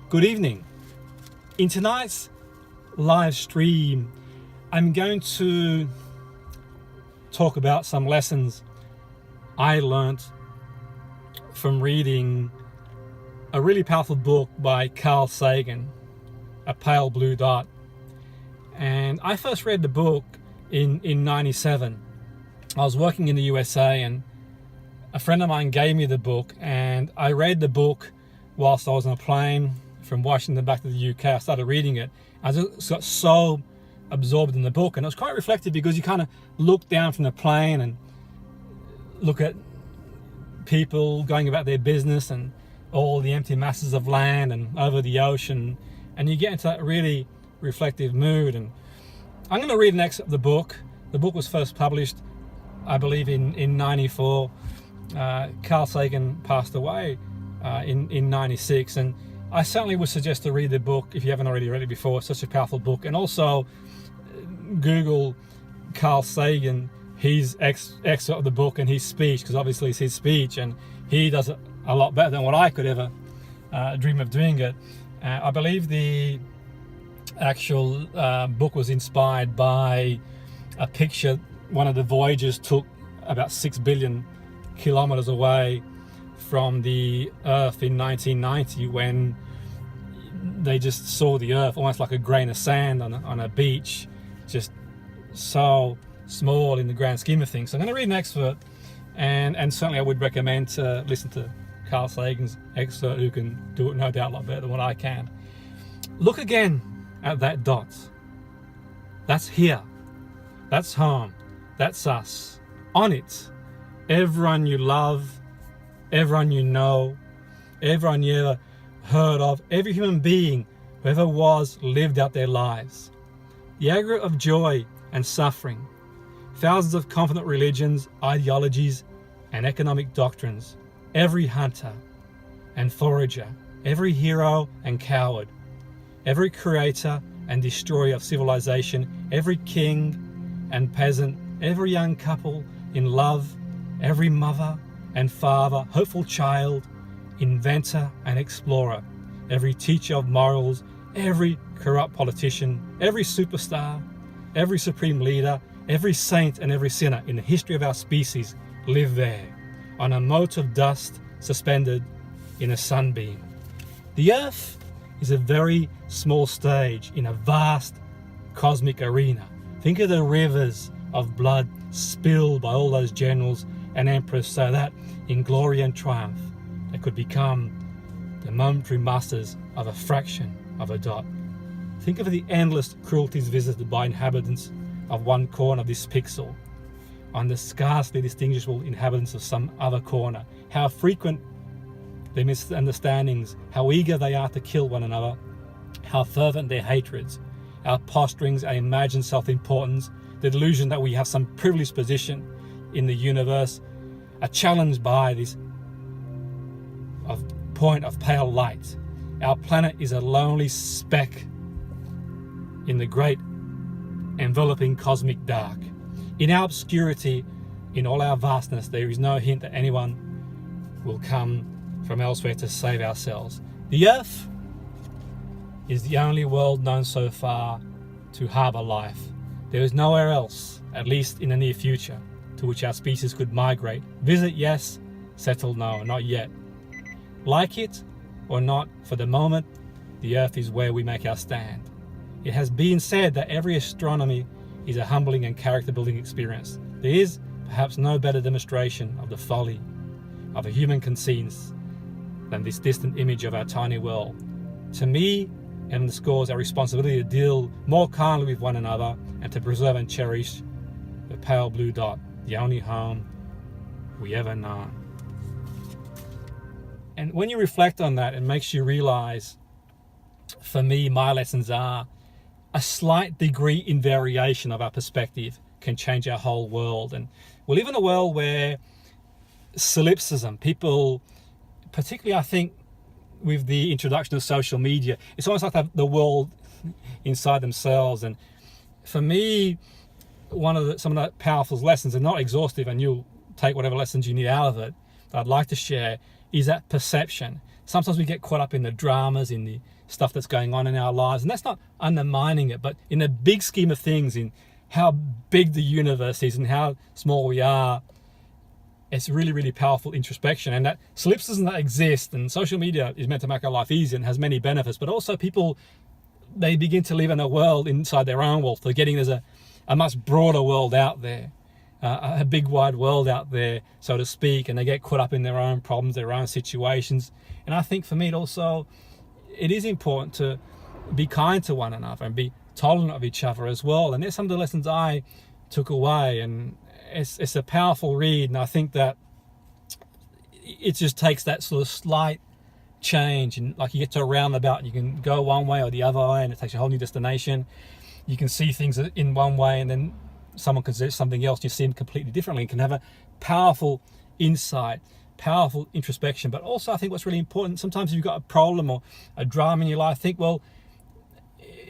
Good evening. In tonight's live stream, I'm going to talk about some lessons I learned from reading a really powerful book by Carl Sagan, A Pale Blue Dot. And I first read the book in 97. I was working in the USA and a friend of mine gave me the book, and I read the book whilst I was on a plane from Washington back to the UK. I started reading it. I just got so absorbed in the book, and it was quite reflective because you kind of look down from the plane and look at people going about their business and all the empty masses of land and over the ocean, and you get into that really reflective mood. And I'm going to read an excerpt of the book. The book was first published, I believe, in 94. Carl Sagan passed away in 96, and I certainly would suggest to read the book if you haven't already read it before. It's such a powerful book. And also Google Carl Sagan, his excerpt of the book and his speech, because obviously it's his speech and he does it a lot better than what I could ever dream of doing it. I believe the actual book was inspired by a picture one of the voyagers took about 6 billion kilometers away from the Earth in 1990, when they just saw the Earth almost like a grain of sand on a beach, just so small in the grand scheme of things. So I'm going to read an excerpt, and certainly I would recommend to listen to Carl Sagan's excerpt, who can do it no doubt a lot better than what I can. Look again at that dot. That's here. That's home. That's us. On it, everyone you love, everyone you know, everyone you ever heard of, every human being who ever was, lived out their lives. The aggregate of joy and suffering, thousands of confident religions, ideologies, and economic doctrines, every hunter and forager, every hero and coward, every creator and destroyer of civilization, every king and peasant, every young couple in love, every mother and father, hopeful child, inventor and explorer, every teacher of morals, every corrupt politician, every superstar, every supreme leader, every saint and every sinner in the history of our species live there, on a mote of dust suspended in a sunbeam. The Earth is a very small stage in a vast cosmic arena. Think of the rivers of blood spilled by all those generals and emperors, so that in glory and triumph they could become the momentary masters of a fraction of a dot. Think of the endless cruelties visited by inhabitants of one corner of this pixel on the scarcely distinguishable inhabitants of some other corner. How frequent their misunderstandings, how eager they are to kill one another, how fervent their hatreds, our posturings, our imagined self-importance, the delusion that we have some privileged position in the universe, are challenged by this point of pale light. Our planet is a lonely speck in the great enveloping cosmic dark. In our obscurity, in all our vastness, there is no hint that anyone will come from elsewhere to save ourselves. The Earth is the only world known so far to harbour life. There is nowhere else, at least in the near future, to which our species could migrate. Visit, yes. Settle, no, not yet. Like it or not, for the moment, the Earth is where we make our stand. It has been said that every astronomy is a humbling and character-building experience. There is perhaps no better demonstration of the folly of a human conceit than this distant image of our tiny world. To me, it underscores our responsibility to deal more kindly with one another and to preserve and cherish the pale blue dot, the only home we ever known. And when you reflect on that, it makes you realize, for me, my lessons are a slight degree in variation of our perspective can change our whole world. And we live in a world where solipsism, people, particularly I think with the introduction of social media, it's almost like the world inside themselves. And for me, some of the powerful lessons are not exhaustive, and you'll take whatever lessons you need out of it, that I'd like to share, is that perception. Sometimes we get caught up in the dramas, in the stuff that's going on in our lives, and that's not undermining it, but in the big scheme of things, in how big the universe is and how small we are, it's really, really powerful introspection. And that solipsism that exists, and social media is meant to make our life easy and has many benefits, but also people, they begin to live in a world inside their own world, forgetting there's a much broader world out there, a big wide world out there, so to speak, and they get caught up in their own problems, their own situations. And I think for me it is important to be kind to one another and be tolerant of each other as well. And there's some of the lessons I took away, and it's a powerful read. And I think that it just takes that sort of slight change, and like you get to a roundabout, you can go one way or the other way, and it takes you a whole new destination. You can see things in one way, and then someone can say something else, you see them completely differently, and can have a powerful insight, powerful introspection. But also I think what's really important, sometimes if you've got a problem or a drama in your life, think, well,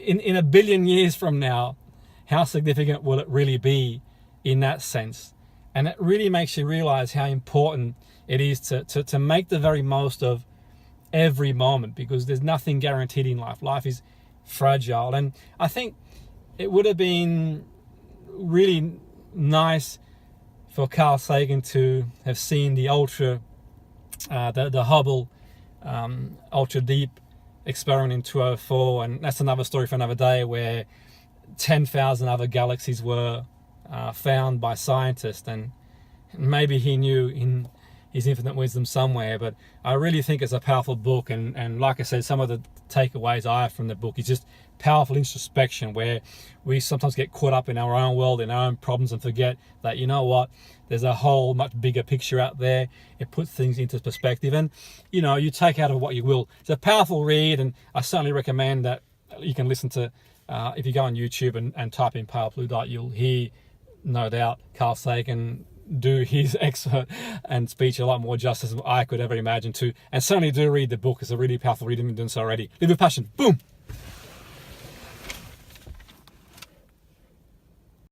in a billion years from now, how significant will it really be in that sense? And it really makes you realize how important it is to make the very most of every moment, because there's nothing guaranteed in life. Life is fragile. And I think it would have been really nice for Carl Sagan to have seen the the Hubble ultra deep experiment in 2004, and that's another story for another day, where 10,000 other galaxies were found by scientists, and maybe he knew in his infinite wisdom somewhere. But I really think it's a powerful book, and like I said, some of the takeaways I have from the book is just powerful introspection, where we sometimes get caught up in our own world, in our own problems, and forget that, you know what, there's a whole much bigger picture out there. It puts things into perspective, and you take out of what you will. It's a powerful read, and I certainly recommend that you can listen to, if you go on YouTube and type in Pale Blue Dot, you'll hear, no doubt, Carl Sagan do his excerpt and speech a lot more justice than I could ever imagine to. And certainly do read the book. It's a really powerful read if you've done so already. Live with passion. Boom!